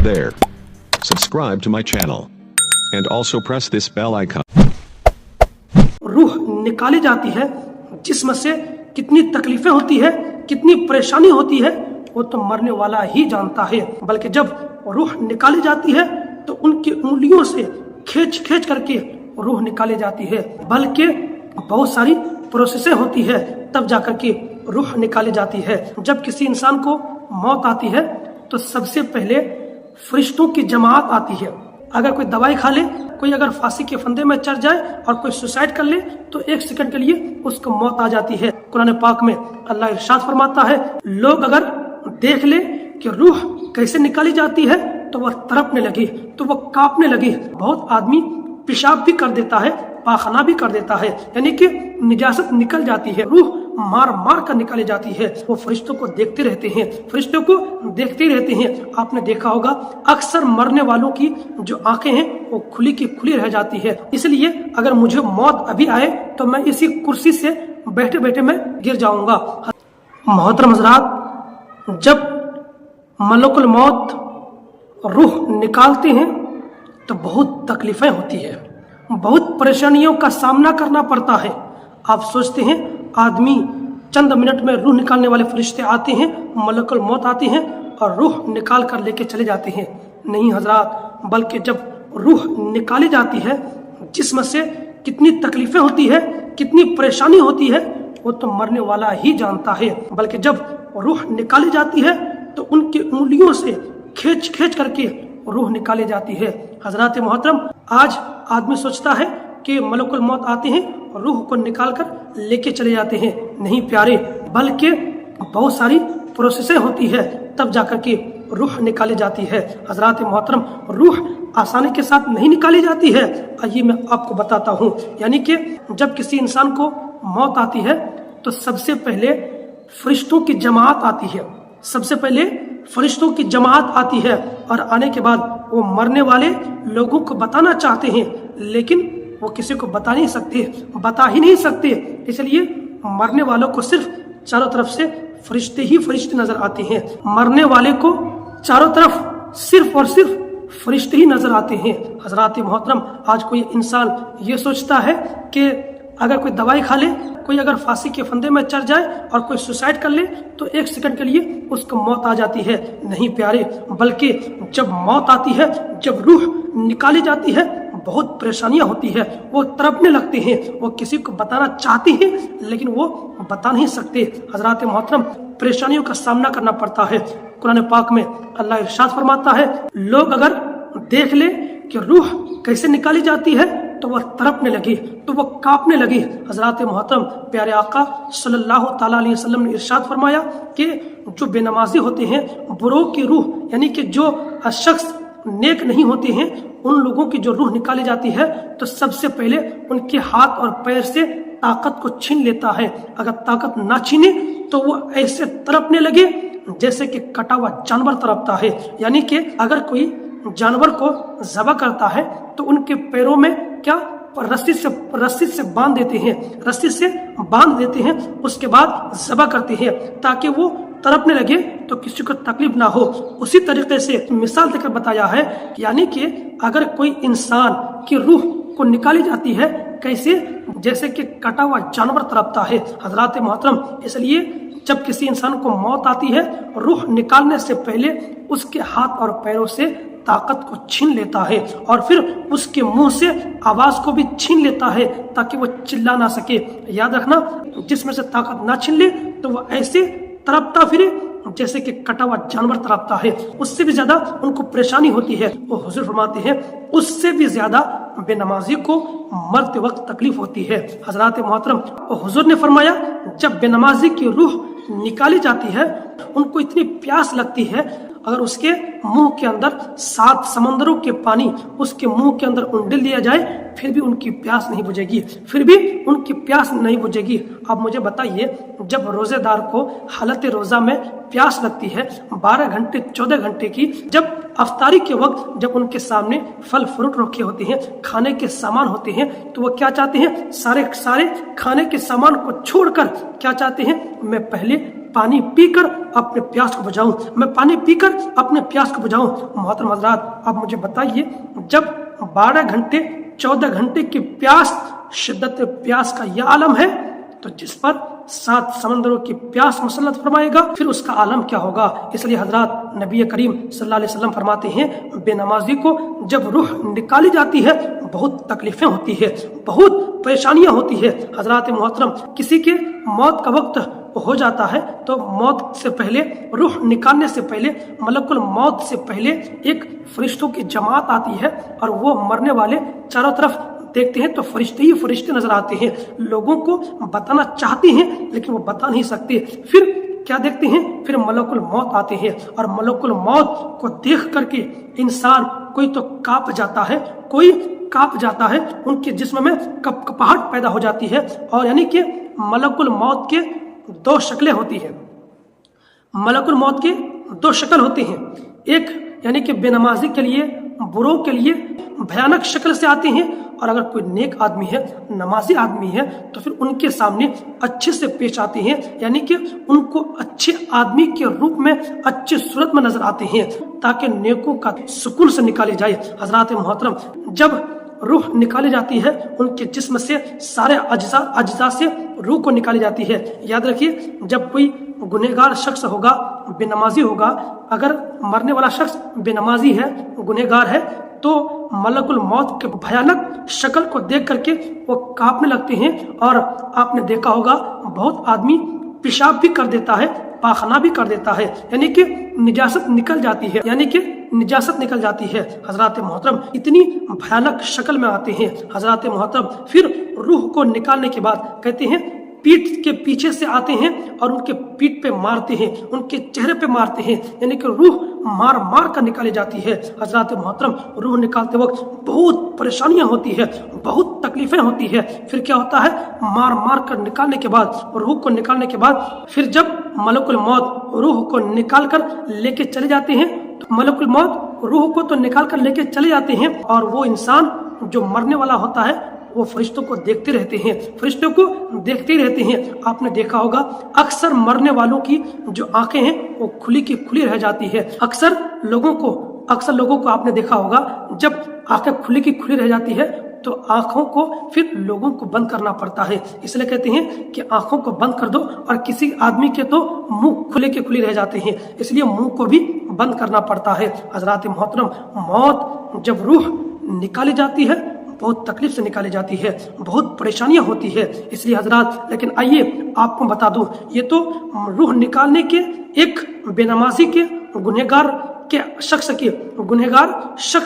Hey there. Subscribe to my channel. And also press this bell icon. रूह निकाली जाती है जिस्म से, कितनी तकलीफें होती है, कितनी परेशानी होती है, वो तो मरने वाला ही जानता है। बल्कि जब रूह निकाली जाती है तो उनकी उंगलियों से खींच खींच करके रूह निकाली जाती है, बल्कि बहुत सारी प्रोसेसें होती है, तब जाकर के रूह निकाली जाती है। जब किसी इंसान को मौत आती है तो सबसे पहले फरिश्तों की जमात आती है। अगर कोई दवाई खा ले, कोई अगर फांसी के फंदे में चढ़ जाए और कोई सुसाइड कर ले तो एक सेकंड के लिए उसको मौत आ जाती है। कुरान पाक में अल्लाह इरशाद फरमाता है, लोग अगर देख ले कि रूह कैसे निकाली जाती है तो वह तड़पने लगी, तो वह कांपने लगी। बहुत आदमी पेशाब भी कर देता है, पाखना भी कर देता है, यानी कि निजासत निकल जाती है, रूह मार मार कर निकाली जाती है। वो फरिश्तों को देखते रहते हैं, फरिश्तों को देखते रहते हैं। आपने देखा होगा अक्सर मरने वालों की जो आंखें हैं वो खुली की खुली रह जाती है। इसलिए अगर मुझे मौत अभी आए तो मैं इसी कुर्सी से बैठे बैठे मैं गिर जाऊंगा। मोहतरम हज़रात, जब मलकुल मौत रूह निकालते हैं तो बहुत तकलीफें होती है, बहुत परेशानियों का सामना करना पड़ता है। आप सोचते हैं आदमी चंद मिनट में रूह निकालने वाले फरिश्ते आते हैं, मलकुल मौत आते हैं और रूह निकाल कर लेके चले जाते हैं। नहीं हजरात, बल्कि जब रूह निकाली जाती है जिस्म से, कितनी तकलीफें होती है, कितनी परेशानी होती है, वो तो मरने वाला ही जानता है। बल्कि जब रूह निकाली जाती है तो उनकी उंगलियों से खींच खींच करके रूह निकाली जाती है। हजरात मोहतरम, आज आदमी सोचता है कि मलकुल मौत आते हैं, रूह को निकाल कर लेके चले जाते हैं। नहीं प्यारे, बल्कि बहुत सारी प्रोसेसें होती है, तब जाकर के रूह निकाली जाती है। हजरात मोहतरम, रूह आसानी के साथ नहीं निकाली जाती है। आइए मैं आपको बताता हूँ। यानी कि जब किसी इंसान को मौत आती है तो सबसे पहले फरिश्तों की जमात आती है, सबसे पहले फरिश्तों की जमात आती है, और आने के बाद वो मरने वाले लोगों को बताना चाहते हैं, लेकिन वो किसी को बता नहीं सकते, बता ही नहीं सकते। इसलिए मरने वालों को सिर्फ चारों तरफ से फरिश्ते ही फरिश्ते नजर आते हैं। मरने वाले को चारों तरफ सिर्फ और सिर्फ फरिश्ते ही नजर आते हैं। हजरात मोहतरम, आज कोई इंसान ये सोचता है कि अगर कोई दवाई खा ले, कोई अगर फांसी के फंदे में चढ़ जाए और कोई सुसाइड कर ले तो एक सेकंड के लिए उसको मौत आ जाती है। नहीं प्यारे, बल्कि जब मौत आती है, जब रूह निकाली जाती है, बहुत परेशानियां होती है, वो तड़पने लगते हैं, वो किसी को बताना चाहते हैं लेकिन वो बता नहीं सकते। हजरात मोहतरम, परेशानियों का सामना करना पड़ता है। कुरान पाक में अल्लाह इरशाद फरमाता है, लोग अगर देख ले कि रूह कैसे निकाली जाती है तो वह तड़पने लगी, तो वह कांपने लगी। हजरात मोहतरम, प्यारे आका सल्लल्लाहु ताला अलैहि वसल्लम ने इरशाद फरमाया कि जो बेनमाजी होते हैं, बुरों की रूह, यानी कि जो शख्स नेक नहीं होते हैं, उन लोगों की जो रूह निकाली जाती है तो सबसे पहले उनके हाथ और पैर से ताकत को छीन लेता है। अगर ताकत ना छीने तो वो ऐसे तड़पने लगे जैसे कि कटा हुआ जानवर तड़पता है। यानी कि अगर कोई जानवर को ज़बह करता है तो उनके पैरों में क्या रस्सी से बांध देते हैं, रस्सी से बांध देते हैं, उसके बाद ज़बह करते हैं ताकि वो तड़पने लगे तो किसी को तकलीफ ना हो। उसी तरीके से मिसाल देकर बताया है, यानी कि अगर कोई इंसान की रूह को निकाली जाती है कैसे, जैसे कि कटा हुआ जानवर तड़पता है। हजरात मोहतरम, इसलिए जब किसी इंसान को मौत आती है, रूह निकालने से पहले उसके हाथ और पैरों से ताकत को छीन लेता है और फिर उसके मुंह से आवाज को भी छीन लेता है ताकि वो चिल्ला ना सके। याद रखना, जिसमें से ताकत ना छीन ले तो वो ऐसे तड़पता फिरे जैसे कि कटा हुआ जानवर तड़पता है। उससे भी ज्यादा उनको परेशानी होती है। वो हुजूर फरमाते हैं, उससे भी ज्यादा बेनमाजी को मरते वक्त तकलीफ होती है। हजरात मोहतरम, हुजूर ने फरमाया, जब बेनमाजी की रूह निकाली जाती है उनको इतनी प्यास लगती है, अगर उसके मुंह के अंदर 7 समंदरों के पानी उसके मुंह के अंदर उंडेल दिया जाए फिर भी उनकी प्यास नहीं बुझेगी, फिर भी उनकी प्यास नहीं बुझेगी। अब मुझे बताइए, जब रोजेदार को हालत रोजा में प्यास लगती है 12 घंटे 14 घंटे की, जब अफ्तारी के वक्त जब उनके सामने फल फ्रूट रखे होते हैं, खाने के सामान होते हैं, तो वो क्या चाहते हैं, सारे खाने के सामान को छोड़कर क्या चाहते हैं, मैं पहले पानी पीकर अपने प्यास को बुझाऊं, मैं पानी पीकर अपने प्यास को बुझाऊं। मोहतरम हज़रात, आप मुझे बताइए, जब 12 घंटे 14 घंटे की प्यास शिद्दत प्यास का यह आलम है, तो जिस पर 7 समंदरों की प्यास मुसल्लत फरमाएगा, फिर उसका आलम क्या होगा। इसलिए हजरत नबी करीम सल्लल्लाहु अलैहि वसल्लम फरमाते हैं, बेनमाजी को जब रूह निकाली जाती है बहुत तकलीफें होती है, बहुत परेशानियां होती है। हजरत मोहतरम, किसी के मौत का वक्त हो जाता है तो मौत से पहले, रूह निकालने से पहले, मलकुल मौत से पहले एक फरिश्तों की जमात आती है और वो मरने वाले चारों तरफ देखते हैं तो फरिश्ते ही फरिश्ते नजर आते हैं। लोगों को बताना चाहते हैं लेकिन वो बता नहीं सकते। फिर क्या देखते हैं, फिर मलकुल मौत आते हैं और मलकुल मौत को देख करके इंसान कोई तो कांप जाता है, कोई कांप जाता है, उनके जिस्म में कपकपाहट पैदा हो जाती है। और यानी कि मलकुल मौत के 2 शक्लें होती हैं, मलकुल मौत के 2 शक्ल होते हैं। एक यानी कि बेनमाजी के लिए, बुरों के लिए भयानक शक्ल से आते हैं, और अगर कोई नेक आदमी है, नमाजी आदमी है, तो फिर उनके सामने अच्छे से पेश आते हैं, यानी कि उनको अच्छे आदमी के रूप में, अच्छी सूरत में नजर आते हैं, ताकि नेकों का सुकून से निकाले जाए। हजरत मोहतरम, जब रूह निकाली जाती है, उनके जिस्म से सारे अज्जा से रूह को निकाली जाती है। याद रखिए, जब कोई गुनहगार शख्स होगा, बेनमाजी होगा, अगर मरने वाला शख्स बेनमाजी है, गुनहगार है, तो मलकुल मौत के भयानक शक्ल को देख करके वो कांपने लगते हैं। और आपने देखा होगा, बहुत आदमी पेशाब भी कर देता है, पाखना भी कर देता है, यानी कि निजासत निकल जाती है, यानी कि निजासत निकल जाती है। हजरत मोहतरम, इतनी भयानक शक्ल में आते हैं। हजरत मोहतरम, फिर रूह को निकालने के बाद कहते हैं पीठ के पीछे से आते हैं और उनके पीठ पे मारते हैं, उनके चेहरे पे मारते हैं, यानी कि रूह मार मार कर निकाली जाती है। हजरत मोहतरम, रूह निकालते वक्त बहुत परेशानियां होती है, बहुत तकलीफें होती है। फिर क्या होता है, मार मार कर निकालने के बाद, रूह को निकालने के बाद, फिर जब मलकुल मौत रूह को निकाल कर लेके चले जाते हैं, तो मलकुल मौत रूह को तो निकाल कर लेके चले जाते हैं, और वो इंसान जो मरने वाला होता है वो फरिश्तों को देखते रहते हैं, फरिश्तों को देखते ही रहते हैं। आपने देखा होगा, अक्सर मरने वालों की जो आंखें हैं वो खुली की खुली रह जाती है। अक्सर लोगों को आपने देखा होगा, जब आंखें खुली की खुली रह जाती है तो आंखों को फिर लोगों को बंद करना पड़ता है। इसलिए कहते हैं कि आंखों को बंद कर दो, और किसी आदमी के तो मुंह खुले के खुले रह जाते हैं, इसलिए मुंह को भी बंद करना पड़ता है। हजरत मोहतरम, मौत जब रूह निकाली जाती है बहुत तकलीफ से निकाली जाती है, बहुत परेशानियां होती है। इसलिए हजरात, लेकिन आइए आपको बता दूं, ये तो रूह निकालने के एक बेनमाजी के गुनहगार शख्स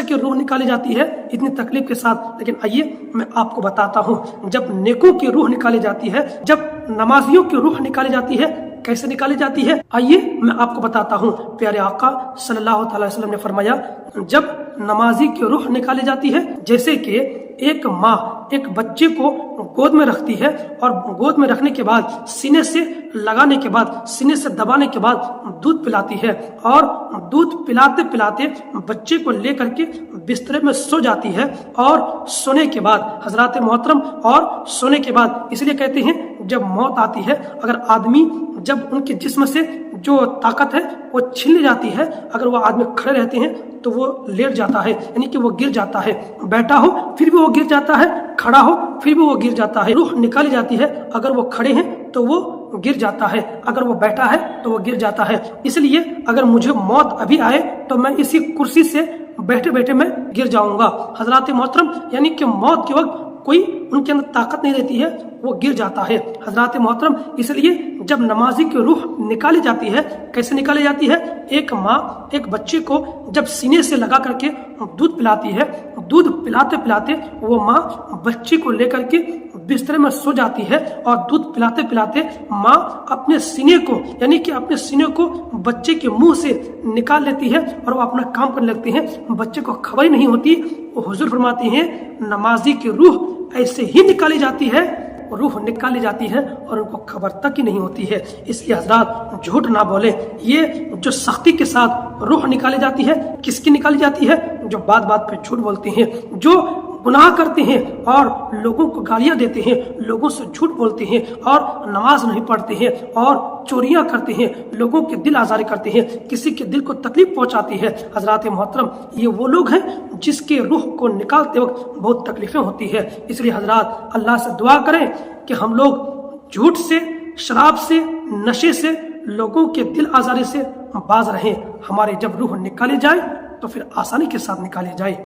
की रूह निकाली जाती है इतनी तकलीफ के साथ। लेकिन आइए मैं आपको बताता हूँ, जब नेकों की रूह निकाली जाती है, जब नमाजियों की रूह निकाली जाती है, कैसे निकाली जाती है, आइए मैं आपको बताता हूँ। प्यारे आका सल्लल्लाहु अलैहि वसल्लम ने फरमाया, जब नमाजी की रूह निकाली जाती है, जैसे कि एक माँ एक बच्चे को गोद में रखती है, और गोद में रखने के बाद सीने से लगाने के बाद, सीने से दबाने के बाद दूध पिलाती है, और दूध पिलाते पिलाते बच्चे को लेकर के बिस्तर में सो जाती है। और सोने के बाद, हजरत मोहतरम, और सोने के बाद, इसलिए कहते हैं जब मौत आती है, अगर आदमी, जब उनके जिस्म से जो ताकत है वो छीन ली जाती है, अगर वो आदमी खड़े रहते हैं तो वो लेट जाता है, यानी कि वो गिर जाता है, बैठा हो फिर भी वो गिर जाता है, खड़ा हो फिर भी वो गिर जाता है। रूह निकाली जाती है, अगर वो खड़े हैं तो वो गिर जाता है, अगर वो बैठा है तो वो गिर जाता है। इसलिए अगर मुझे मौत अभी आए तो मैं इसी कुर्सी से बैठे बैठे मैं गिर जाऊंगा। हजरत मोहतरम, यानी कि मौत के वक्त कोई उनके अंदर ताकत नहीं रहती है, वो गिर जाता है। हजरत मोहतरम, इसलिए जब नमाजी की रूह निकाली जाती है, कैसे निकाली जाती है, एक माँ एक बच्चे को जब सीने से लगा करके दूध पिलाती है, दूध पिलाते पिलाते वो माँ बच्चे को लेकर के बिस्तर में सो जाती है, और दूध पिलाते पिलाते माँ अपने सीने को, यानी कि अपने सीने को बच्चे के मुंह से निकाल लेती है, और वो अपना काम करने लगते हैं, बच्चे को खबर ही नहीं होती। वो हुजूर फरमाते हैं, नमाजी की रूह ऐसे ही निकाली जाती है, रूह निकाली जाती है और उनको खबर तक ही नहीं होती है। इसलिए हजरात, झूठ ना बोले, ये जो सख्ती के साथ रूह निकाली जाती है, किसकी निकाली जाती है, जो बात बात पे झूठ बोलते हैं, जो गुनाह करते हैं और लोगों को गालियां देते हैं, लोगों से झूठ बोलते हैं और नमाज नहीं पढ़ते हैं और चोरियां करते हैं, लोगों के दिल आज़ारी करते हैं, किसी के दिल को तकलीफ पहुंचाती है, हजरात मोहतरम, ये वो लोग हैं जिसके रूह को निकालते वक्त बहुत तकलीफें होती है। इसलिए हजरात अल्लाह से दुआ करें कि हम लोग झूठ से, शराब से, नशे से, लोगों के दिल आज़ारी से बाज रहें। हमारे जब रूह निकाले जाए तो फिर आसानी के साथ निकाले जाए।